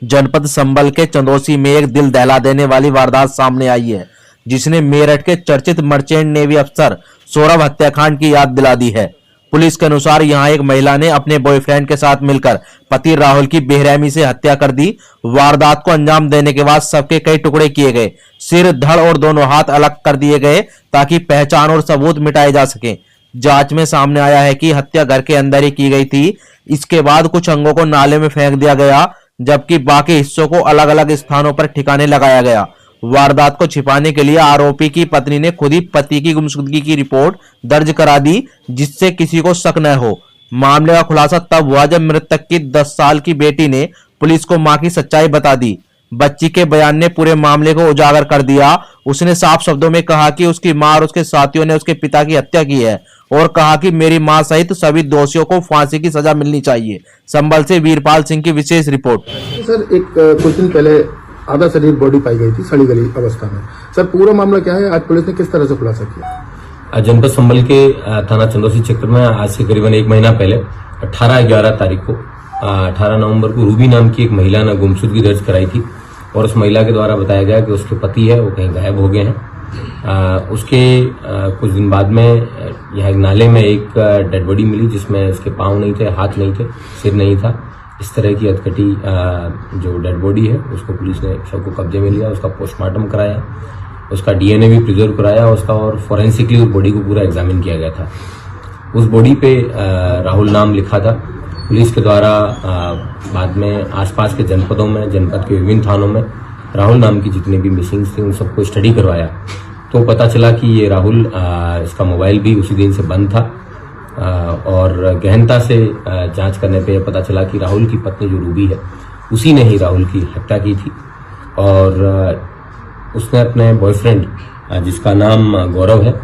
जनपद संभल के चंदौसी में एक दिल दहला देने वाली वारदात सामने आई है, जिसने मेरठ के चर्चित मर्चेंट नेवी अफसर सौरभ हत्याकांड की याद दिला दी है। पुलिस के अनुसार यहां एक महिला ने अपने बॉयफ्रेंड के साथ मिलकर पति राहुल की बेरहमी से हत्या कर दी। वारदात को अंजाम देने के बाद सबके कई टुकड़े किए गए, सिर, धड़ और दोनों हाथ अलग कर दिए गए ताकि पहचान और सबूत मिटाए जा सके। जांच में सामने आया है कि हत्या घर के अंदर ही की गई थी। इसके बाद कुछ अंगों को नाले में फेंक दिया गया, जबकि बाकी हिस्सों को अलग अलग स्थानों पर ठिकाने लगाया गया। वारदात को छिपाने के लिए आरोपी की पत्नी ने खुद ही पति की गुमशुदगी की रिपोर्ट दर्ज करा दी, जिससे किसी को शक न हो। मामले का खुलासा तब हुआ जब मृतक की 10 साल की बेटी ने पुलिस को मां की सच्चाई बता दी। बच्ची के बयान ने पूरे मामले को उजागर कर दिया। उसने साफ शब्दों में कहा कि उसकी मां और उसके साथियों ने उसके पिता की हत्या की है और कहा कि मेरी मां सहित सभी दोषियों को फांसी की सजा मिलनी चाहिए। संभल से वीरपाल सिंह की विशेष रिपोर्ट। सर, एक कुछ दिन पहले आधा शरीर बॉडी पाई गई थी सड़ी गली अवस्था में। सर, पूरा मामला क्या है? आज पुलिस ने किस तरह से खुलासा किया? जनपद संभल के थाना चंदौसी क्षेत्र में आज से करीबन 1 महीना पहले 18/11 तारीख को 18 नवंबर को रूबी नाम की एक महिला ने गुमशुदगी दर्ज कराई थी और उस महिला के द्वारा बताया गया कि उसके पति है वो कहीं गायब हो गए हैं। उसके कुछ दिन बाद में यहाँ एक नाले में एक डेड बॉडी मिली, जिसमें उसके पांव नहीं थे, हाथ नहीं थे, सिर नहीं था। इस तरह की अधकटी जो डेड बॉडी है उसको पुलिस ने शव को कब्जे में लिया, उसका पोस्टमार्टम कराया, उसका डीएनए भी प्रिजर्व कराया उसका, और फॉरेंसिकली उस बॉडी को पूरा एग्जामिन किया गया था। उस बॉडी पे राहुल नाम लिखा था। पुलिस के द्वारा बाद में आसपास के जनपदों में, जनपद के विभिन्न थानों में राहुल नाम की जितनी भी मिसिंग्स थी उन सबको स्टडी करवाया, तो पता चला कि ये राहुल, इसका मोबाइल भी उसी दिन से बंद था। और गहनता से जांच करने पे पता चला कि राहुल की पत्नी जो रूबी है उसी ने ही राहुल की हत्या की थी और उसने अपने बॉयफ्रेंड जिसका नाम गौरव है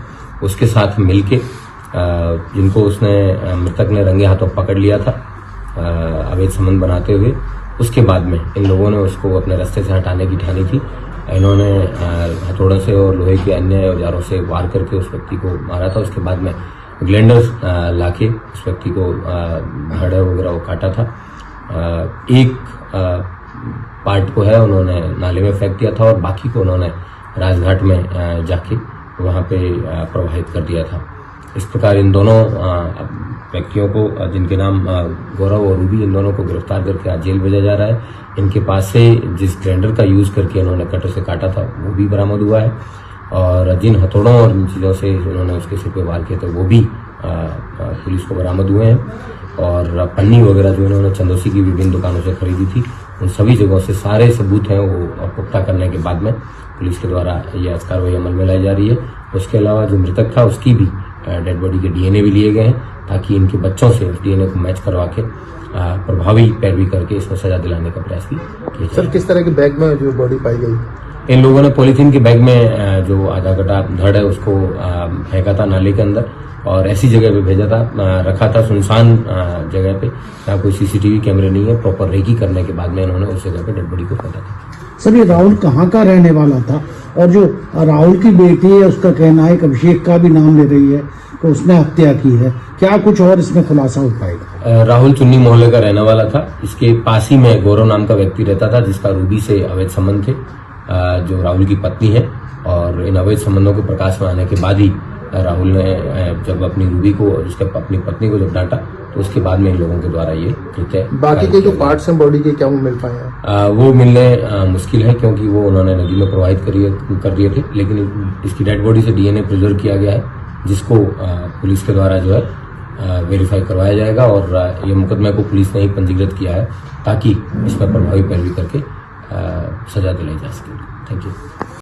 उसके साथ मिलके, जिनको उसने मृतक ने रंगे हाथों पकड़ लिया था अवैध संबंध बनाते हुए, उसके बाद में इन लोगों ने उसको अपने रास्ते से हटाने की ठानी थी। इन्होंने हथौड़ों से और लोहे के अन्य औजारों से वार करके उस व्यक्ति को मारा था। उसके बाद में ग्लैंडर्स लाके उस व्यक्ति को धड़ वगैरह वो काटा था। एक पार्ट को है उन्होंने नाले में फेंक दिया था और बाकी को उन्होंने राजघाट में जाके वहाँ पे प्रवाहित कर दिया था। इस प्रकार इन दोनों व्यक्तियों को, जिनके नाम गौरव और रूबी, इन दोनों को गिरफ्तार करके आज जेल भेजा जा रहा है। इनके पास से जिस ग्राइंडर का यूज करके इन्होंने कटर से काटा था वो भी बरामद हुआ है और जिन हथौड़ों और इन चीज़ों से उन्होंने उसके सिर पे वार किए थे वो भी पुलिस को बरामद हुए हैं। और पन्नी वगैरह जो इन्होंने चंदौसी की विभिन्न दुकानों से खरीदी थी, उन सभी जगहों से सारे सबूत हैं वो पुख्ता करने के बाद में पुलिस के द्वारा ये कार्रवाई अमल में लाई जा रही है। उसके अलावा जो मृतक था उसकी भी डेड बॉडी के डीएनए भी लिए गए हैं ताकि इनके बच्चों से उस डीएनए को मैच करवा के प्रभावी पैरवी करके इसको सजा दिलाने का प्रयास भी किया। सर, किस तरह के बैग में जो बॉडी पाई गई? इन लोगों ने पॉलीथीन के बैग में जो आधा कटा धड़ है उसको फेंका था नाले के अंदर और ऐसी जगह पे भेजा था, रखा था सुनसान जगह पे जहाँ कोई सीसीटीवी कैमरे नहीं है। प्रॉपर रेकी करने के बाद में इन्होंने उस जगह पे डेड बॉडी को फेंका था। सर, ये राहुल कहाँ का रहने वाला था? और जो राहुल की बेटी है उसका कहना है कि अभिषेक का भी नाम ले रही है कि उसने हत्या की है। क्या कुछ और इसमें खुलासा हो पाएगा? राहुल चुन्नी मोहल्ले का रहने वाला था। इसके पास ही में गौरव नाम का व्यक्ति रहता था जिसका रूबी से अवैध संबंध थे, जो राहुल की पत्नी है। और इन अवैध संबंधों के प्रकाश में आने के बाद ही राहुल ने जब अपनी रूबी को और उसके अपनी पत्नी को जब डांटा तो उसके बाद में इन लोगों के द्वारा ये कृत्य। बाकी के जो पार्ट्स हैं बॉडी के, क्या वो मिल पाए हैं? वो मिलने मुश्किल है क्योंकि वो उन्होंने नदी में प्रवाहित कर दिए थे, लेकिन इसकी डेड बॉडी से डीएनए प्रिजर्व किया गया है, जिसको पुलिस के द्वारा जो है वेरीफाई करवाया जाएगा। और ये मुकदमे को पुलिस ने ही पंजीकृत किया है ताकि इसमें प्रभावी पैरवी करके सजा दिलाई जा सके। Thank you.